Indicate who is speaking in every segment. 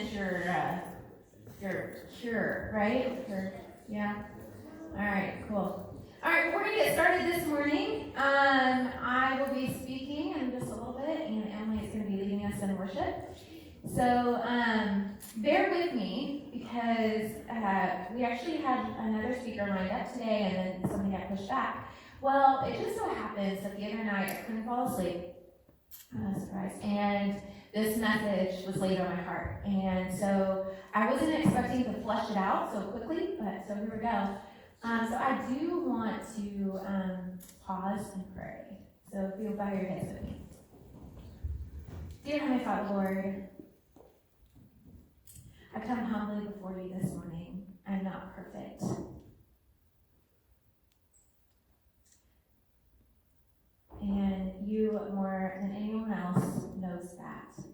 Speaker 1: is your cure, right? Yeah. All right, cool. All right, we're going to get started this morning. I will be speaking in just a little bit, and Emily is going to be leading us in worship. So bear with me because we actually had another speaker lined up today, and then something got pushed back. Well, it just so happens that the other night I couldn't fall asleep. Surprise. And this message was laid on my heart. And so I wasn't expecting to flush it out so quickly, but so here we go. So I do want to pause and pray. So if you'll bow your heads with me. Dear Heavenly Father, Lord, I come humbly before you this morning. I'm not perfect. And you, more than anyone else, knows that.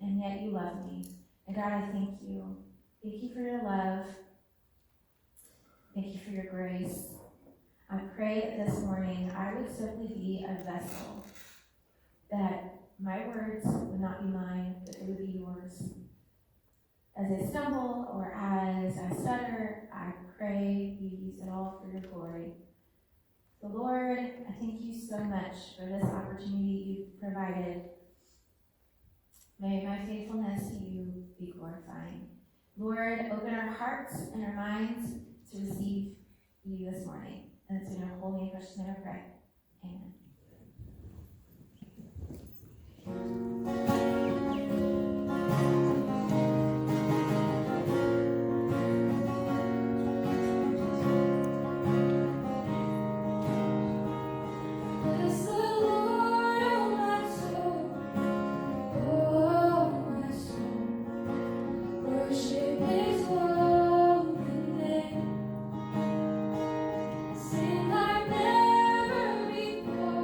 Speaker 1: And yet you love me. And God, I thank you. Thank you for your love. Thank you for your grace. I pray that this morning I would simply be a vessel, that my words would not be mine, but they would be yours. As I stumble or as I stutter, I pray you use it all for your glory. So Lord, I thank you so much for this opportunity you've provided. May my faithfulness to you be glorifying. Lord, open our hearts and our minds to receive you this morning. And it's in your holy and precious name I pray. Amen.
Speaker 2: Sing like never before.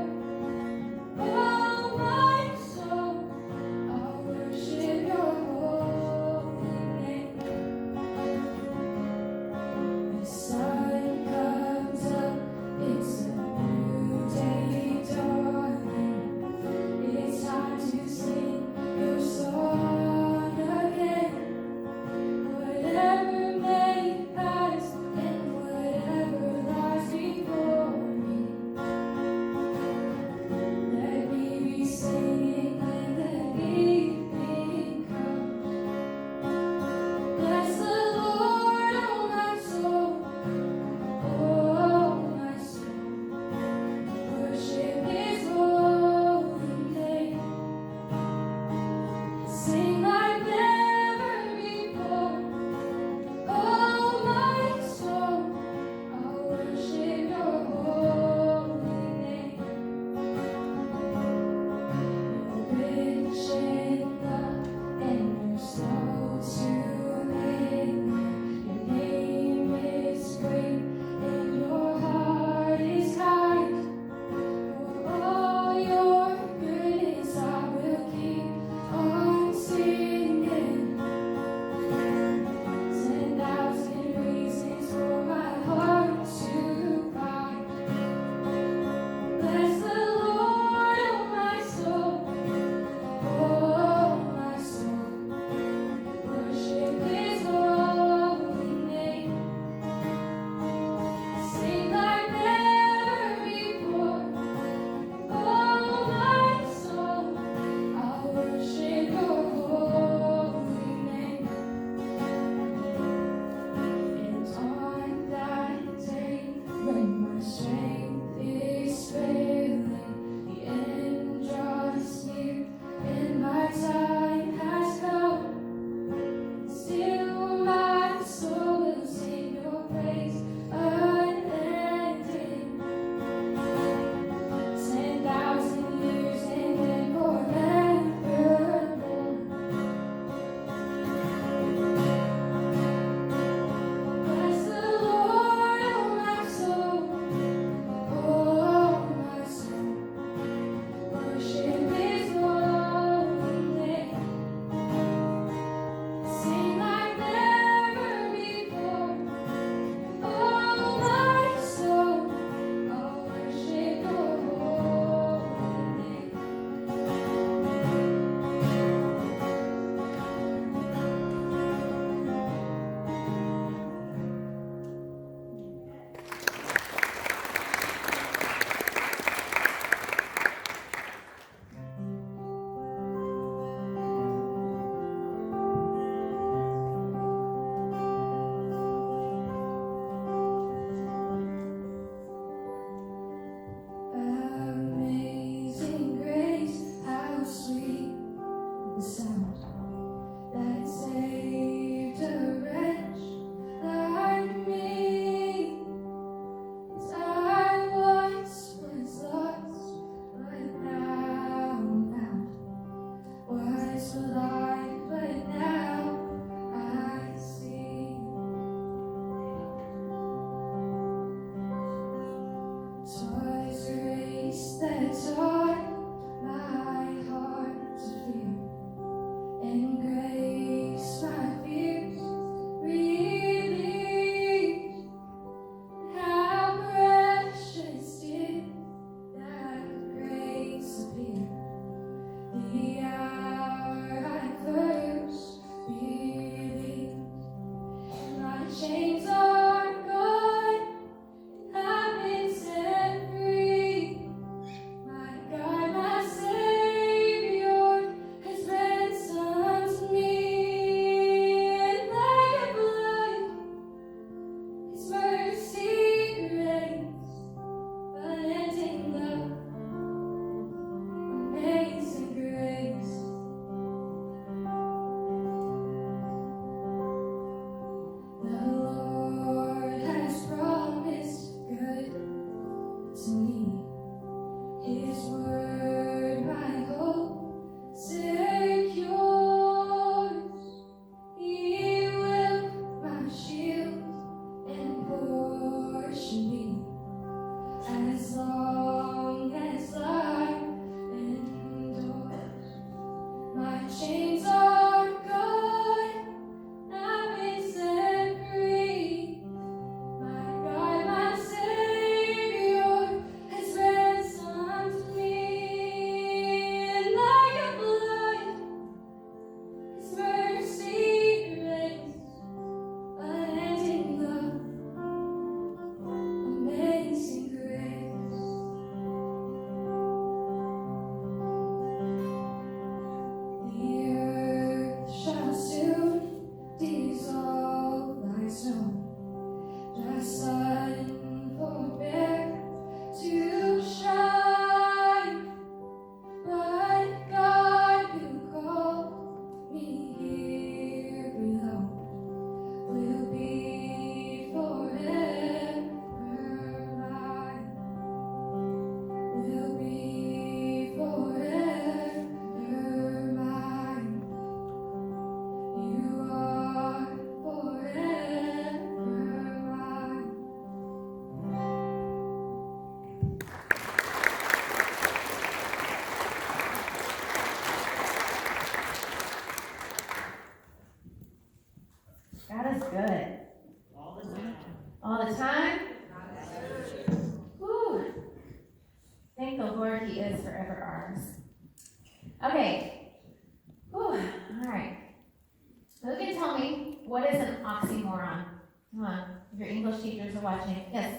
Speaker 1: What is an oxymoron? Come on, if your English teachers are watching. Yes?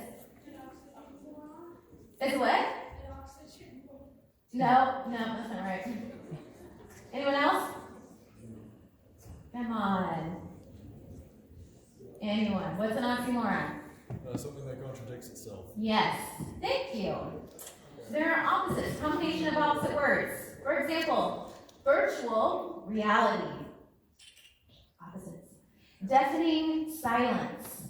Speaker 1: It's what? No, that's not right. Anyone else? Come on. Anyone? What's an oxymoron?
Speaker 2: Something that contradicts itself.
Speaker 1: Yes. Thank you. There are opposites, combination of opposite words. For example, virtual reality. Opposites. Deafening silence.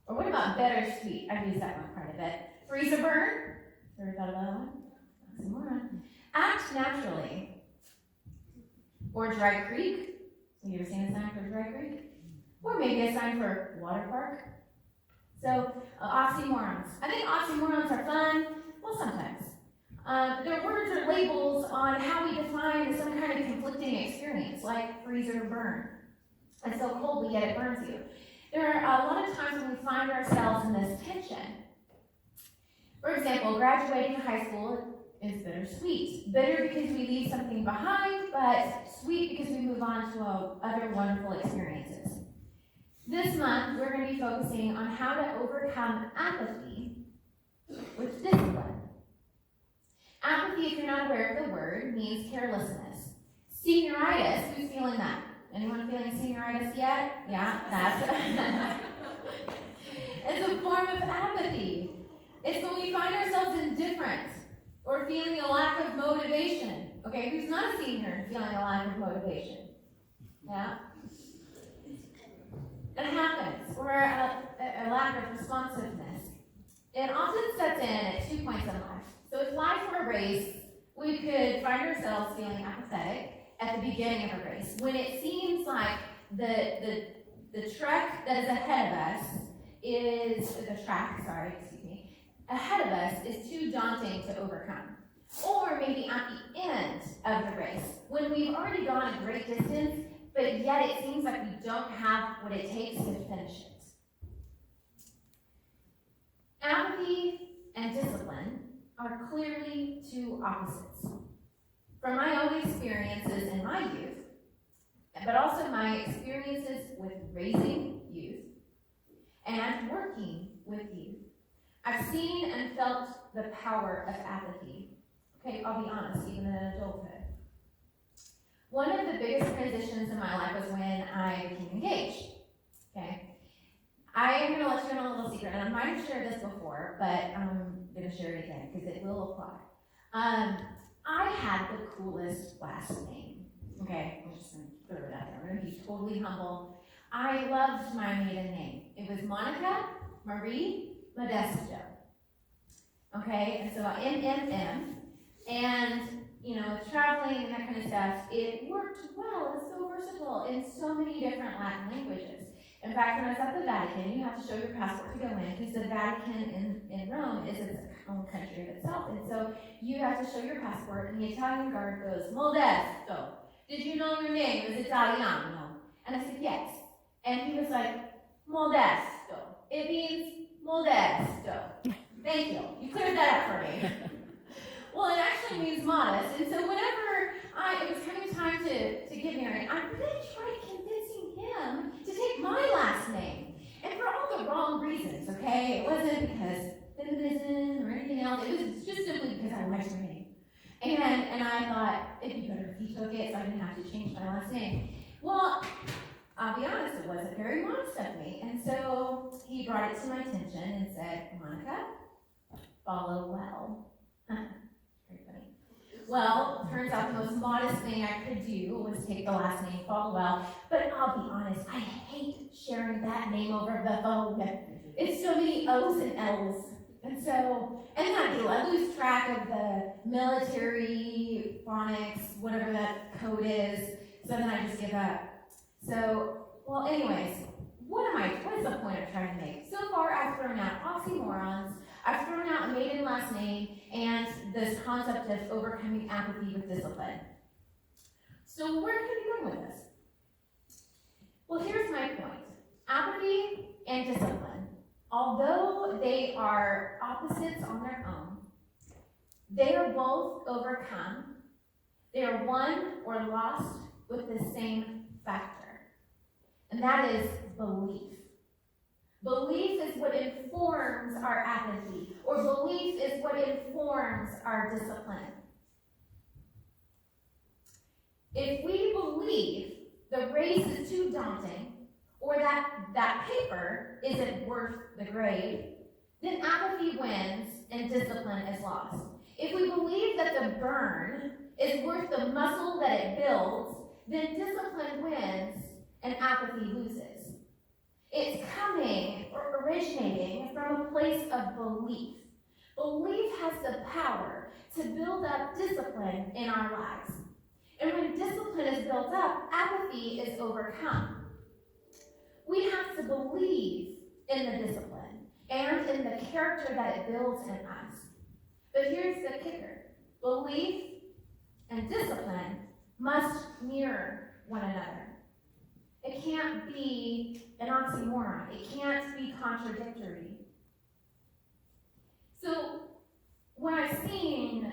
Speaker 1: Or what about bittersweet? I've used that one quite a bit. Freeze or burn. Heard about that one? Oxymoron. Act naturally. Or dry creek. Have you ever seen a sign for dry creek? Or maybe a sign for water park. So, oxymorons. I think oxymorons are fun. Well, sometimes. They're words or labels on how we define some kind of conflicting experience, like freeze or burn. It's so cold, but yet it burns you. There are a lot of times when we find ourselves in this tension. For example, graduating high school is bittersweet. Bitter because we leave something behind, but sweet because we move on to other wonderful experiences. This month, we're going to be focusing on how to overcome apathy with discipline. Apathy, if you're not aware of the word, means carelessness. Senioritis, who's feeling that? Anyone feeling senioritis yet? Yeah, that's it's a form of apathy. It's when we find ourselves indifferent or feeling a lack of motivation. Okay, who's not a senior and feeling a lack of motivation? Yeah? It happens, or a lack of responsiveness. It often sets in at 2 points in life. So if life were a race, we could find ourselves feeling apathetic at the beginning of a race, when it seems like the track that is ahead of us ahead of us is too daunting to overcome. Or maybe at the end of the race, when we've already gone a great distance, but yet it seems like we don't have what it takes to finish it. Apathy and discipline are clearly two opposites. From my own experiences in my youth, but also my experiences with raising youth and working with youth, I've seen and felt the power of apathy. Okay, I'll be honest, even in adulthood. One of the biggest transitions in my life was when I became engaged. Okay? I am going to let you in on a little secret, and I might have shared this before, but I'm going to share it again because it will apply. I had the coolest last name. Okay? I'm just going to throw it out there. I'm going to be totally humble. I loved my maiden name. It was Monica Marie Modesto. Okay? And so MMM. And traveling and that kind of stuff, it worked well. It's so versatile in so many different Latin languages. In fact, when I was at the Vatican, you have to show your passport to go in, because the Vatican in Rome is its own country of itself. And so you have to show your passport, and the Italian guard goes, Modesto, did you know your name is Italiano? And I said, yes. And he was like, Modesto. It means Modesto. Thank you. You cleared that up for me. Well, it actually means modest, and so whenever it was coming time to get married, I really tried convincing him to take my last name, and for all the wrong reasons, okay? It wasn't because feminism or anything else, it was just simply because I liked her name. And I thought, it'd be better if he took it so I didn't have to change my last name. Well, I'll be honest, it wasn't very modest of me, and so he brought it to my attention and said, Monica Followell. Very funny. Well, turns out the most modest thing I could do was take the last name Followell, but I'll be honest, I hate sharing that name over the phone. It's so many O's and L's. And that deal, I lose track of the military phonics, whatever that code is, so then I just give up. So, well, anyways, what is the point I'm trying to make? So far, I've thrown out oxymorons, I've thrown out a maiden last name, and this concept of overcoming apathy with discipline. So where can we go with this? Well, here's my point. Apathy and discipline, although they are opposites on their own, they are both overcome. They are won or lost with the same factor. and that is belief. Belief is what informs our apathy, or belief is what informs our discipline. If we believe the race is too daunting, or that paper isn't worth the grade, then apathy wins and discipline is lost. If we believe that the burn is worth the muscle that it builds, then discipline wins and apathy loses. It's coming or originating from a place of belief. Belief has the power to build up discipline in our lives. And when discipline is built up, apathy is overcome. We have to believe in the discipline and in the character that it builds in us. But here's the kicker. Belief and discipline must mirror one another. It can't be an oxymoron. It can't be contradictory. So what I've seen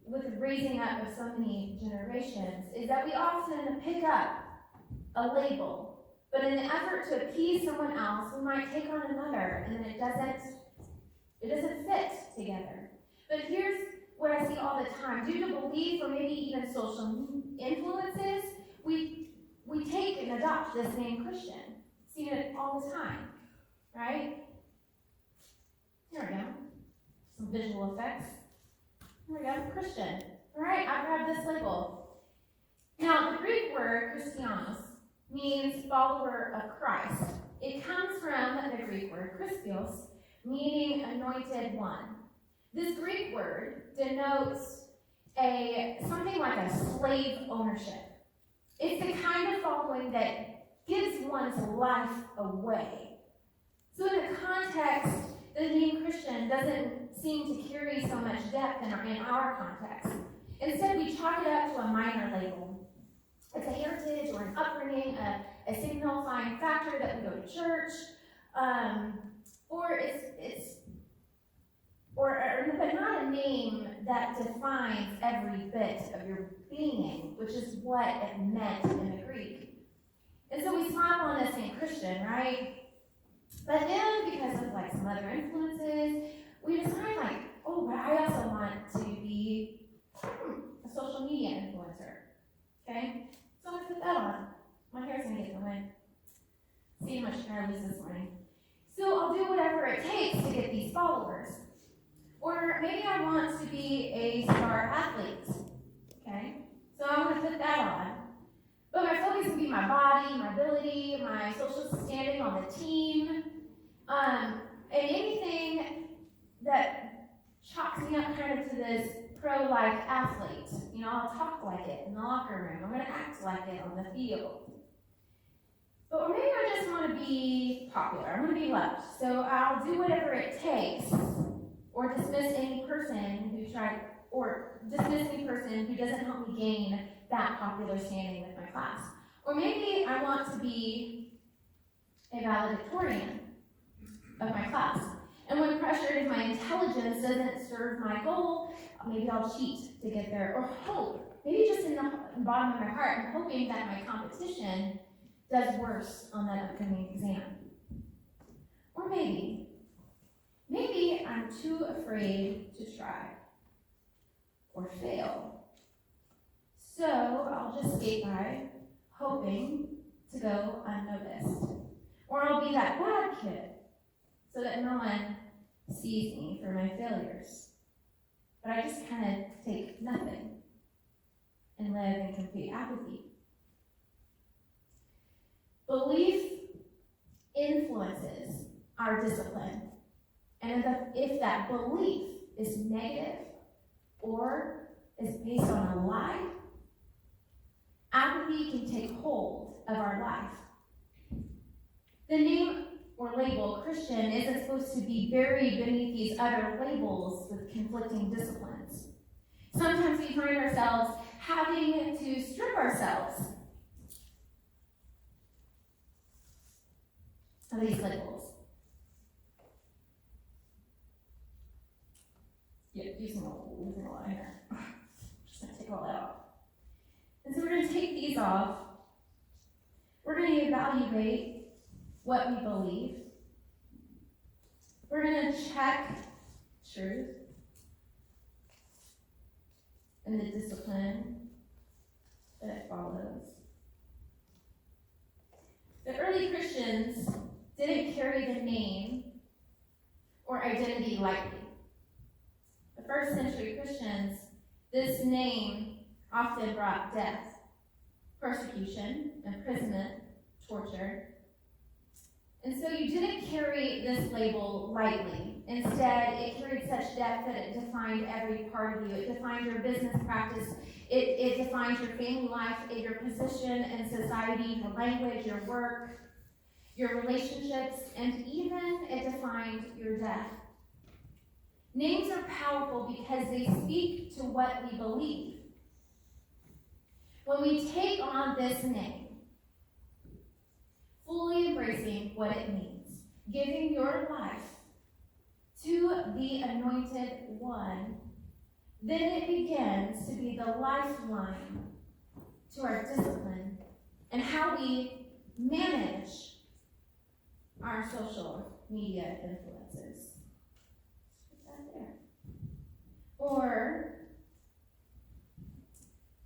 Speaker 1: with the raising up of so many generations is that we often pick up a label, but in the effort to appease someone else, we might take on another, and then it doesn't fit together. But here's what I see all the time. Due to belief or maybe even social influences, we take and adopt this name Christian. See it all the time, right? Here we go. Some visual effects. Here we go, Christian. All right, I grabbed this label. Now, the Greek word Christianos means follower of Christ. It comes from the Greek word Christos, meaning anointed one. This Greek word denotes something like a slave ownership. It's the kind of following that gives one's life away. So in the context, the name Christian doesn't seem to carry so much depth in our context. Instead, we chalk it up to a minor label. It's a heritage or an upbringing, a signifying factor that we go to church, but not a name that defines every bit of your being, which is what it meant in the Greek. And so we slap on this name Christian, right? But then, because of some other influences, we decide but I also want to be a social media influencer. Okay? So I'm gonna put that on. My hair's gonna get in the way. See how much hair I lose this morning. So I'll do whatever it takes to get these followers. Or maybe I want to be a star athlete. Okay? So I'm gonna put that on. But my focus will be my body, my ability, my social standing on the team, and anything that chalks me up kind of to this pro-like athlete. I'll talk like it in the locker room. I'm going to act like it on the field. Or maybe I just want to be popular. I'm going to be loved. So I'll do whatever it takes, or dismiss any person who doesn't help me gain that popular standing with my class. Or maybe I want to be a valedictorian of my class. And when pressured, if my intelligence doesn't serve my goal, maybe I'll cheat to get there. Or hope, maybe just in the bottom of my heart, I'm hoping that my competition does worse on that upcoming exam. Or maybe I'm too afraid to try or fail. So I'll just skate by, hoping to go unnoticed. Or I'll be that bad kid, so that no one sees me for my failures. But I just kind of take nothing and live in complete apathy. Belief influences our discipline. And if that belief is negative or is based on a lie, apathy can take hold of our life. The name or label Christian isn't supposed to be buried beneath these other labels with conflicting disciplines. Sometimes we find ourselves having to strip ourselves of these labels. Using a lot here. Just going to take all that off. And so we're going to take these off going to evaluate what we believe. We're going to check truth and the discipline that follows. The early Christians didn't carry the name or identity lightly. The first century Christians, this name often brought death, persecution, imprisonment, torture. And so you didn't carry this label lightly. Instead, it carried such depth that it defined every part of you. It defined your business practice. It defined your family life, your position in society, your language, your work, your relationships, and even it defined your death. Names are powerful because they speak to what we believe. When we take on this name, fully embracing what it means, giving your life to the Anointed One, then it begins to be the lifeline to our discipline and how we manage our social media influences. Put that there. Or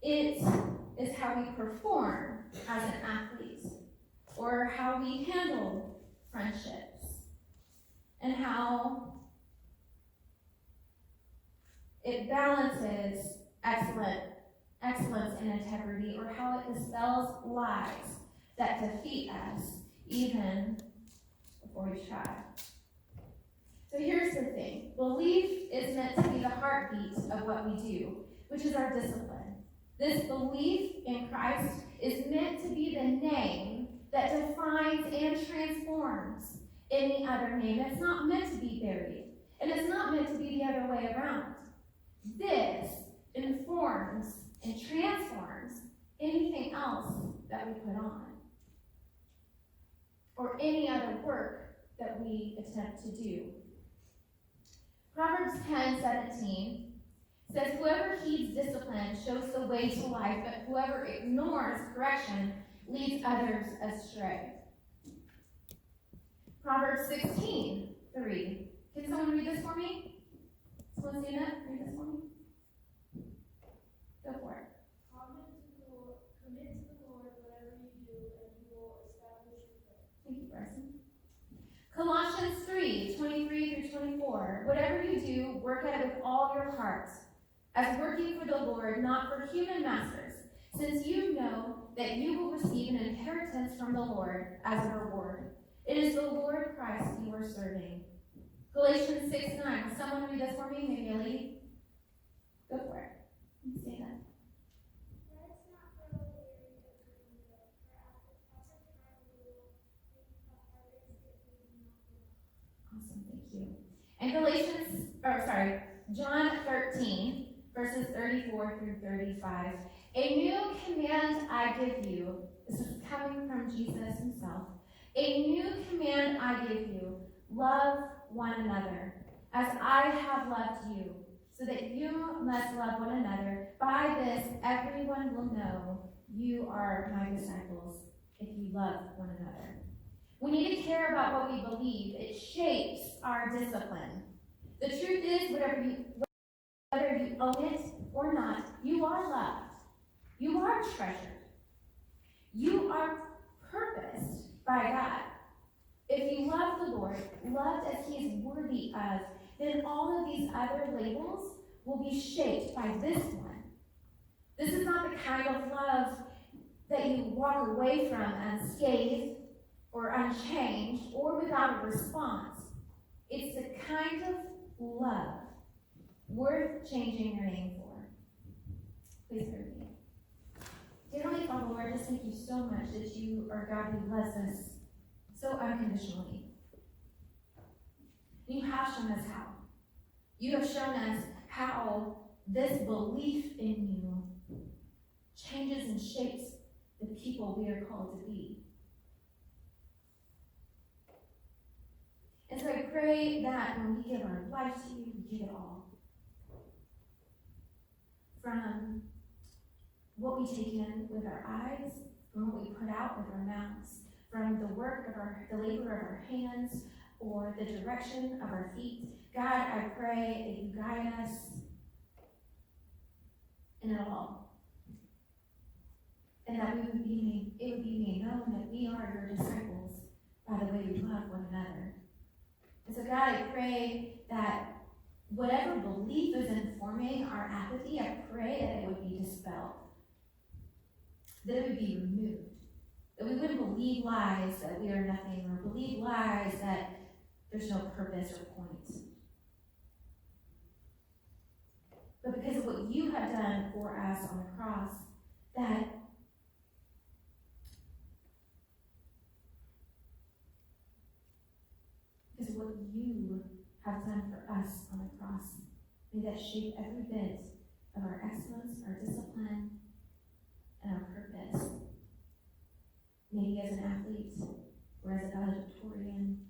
Speaker 1: it is how we perform as an athlete, or how we handle friendships, and how it balances excellence and integrity, or how it dispels lies that defeat us even before we try. So here's the thing. Belief is meant to be the heartbeat of what we do, which is our discipline. This belief in Christ is meant to be the name that defines and transforms any other name. It's not meant to be buried, and it's not meant to be the other way around. This informs and transforms anything else that we put on, or any other work that we attempt to do. Proverbs 10:17 says, "Whoever heeds discipline shows the way to life, but whoever ignores correction leads others astray." Proverbs 16:3. Can someone read this for me? Someone stand up, read this for me. Go for it.
Speaker 3: Commit to the Lord whatever you do, and He will establish your faith.
Speaker 1: Thank you, Bryson. Colossians 3:23-24. "Whatever you do, work at it with all your heart, as working for the Lord, not for human masters, since you know that you will receive an inheritance from the Lord as a reward. It is the Lord Christ you are serving." Galatians 6:9. Will someone read this for me? Maybe Ellie? Go for it. Say that.
Speaker 3: Let us not grow weary of doing good, for at the proper time we will reap the harvest if we do not give up.
Speaker 1: Awesome, thank you. And John 13:34-35. "A new command I give you," this is coming from Jesus himself, "a new command I give you, love one another, as I have loved you, so that you must love one another. By this everyone will know you are my disciples, if you love one another." We need to care about what we believe. It shapes our discipline. The truth is, whether you own it or not, you are loved. You are treasured. You are purposed by God. If you love the Lord, loved as He is worthy of, then all of these other labels will be shaped by this one. This is not the kind of love that you walk away from unscathed or unchanged or without a response. It's the kind of love worth changing your name for. Please pray with me. Dear Heavenly Father, Lord, I just thank you so much that you are God who loves us so unconditionally. You have shown us how. You have shown us how this belief in you changes and shapes the people we are called to be. And so I pray that when we give our life to you, we give it all. From what we take in with our eyes, from what we put out with our mouths, from the work of the labor of our hands, or the direction of our feet. God, I pray that you guide us in it all. And that it would be made known that we are your disciples by the way we love one another. And so God, I pray that whatever belief is informing our apathy, I pray that it would be dispelled. That it would be removed. That we wouldn't believe lies that we are nothing, or believe lies that there's no purpose or point. But because of what you have done for us on the cross, that because of what you have done for us on the cross, may that shape every bit of our excellence, our discipline, and our purpose. Maybe as an athlete, or as a valedictorian,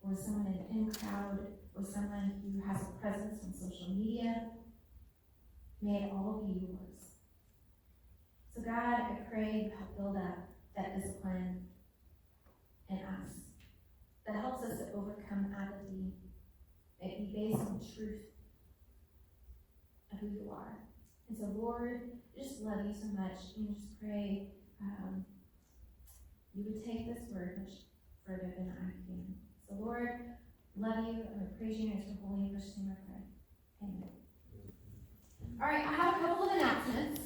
Speaker 1: or someone in the in crowd, or someone who has a presence on social media. May it all be yours. So God, I pray you help build up that discipline in us that helps us to overcome apathy. May it be based on truth of who you are. And so, Lord, I just love you so much, and just pray you would take this word much further than I can. So, Lord, love you, and I praise you, and it's your holy and precious name I pray. Amen. All right, I have a couple of announcements.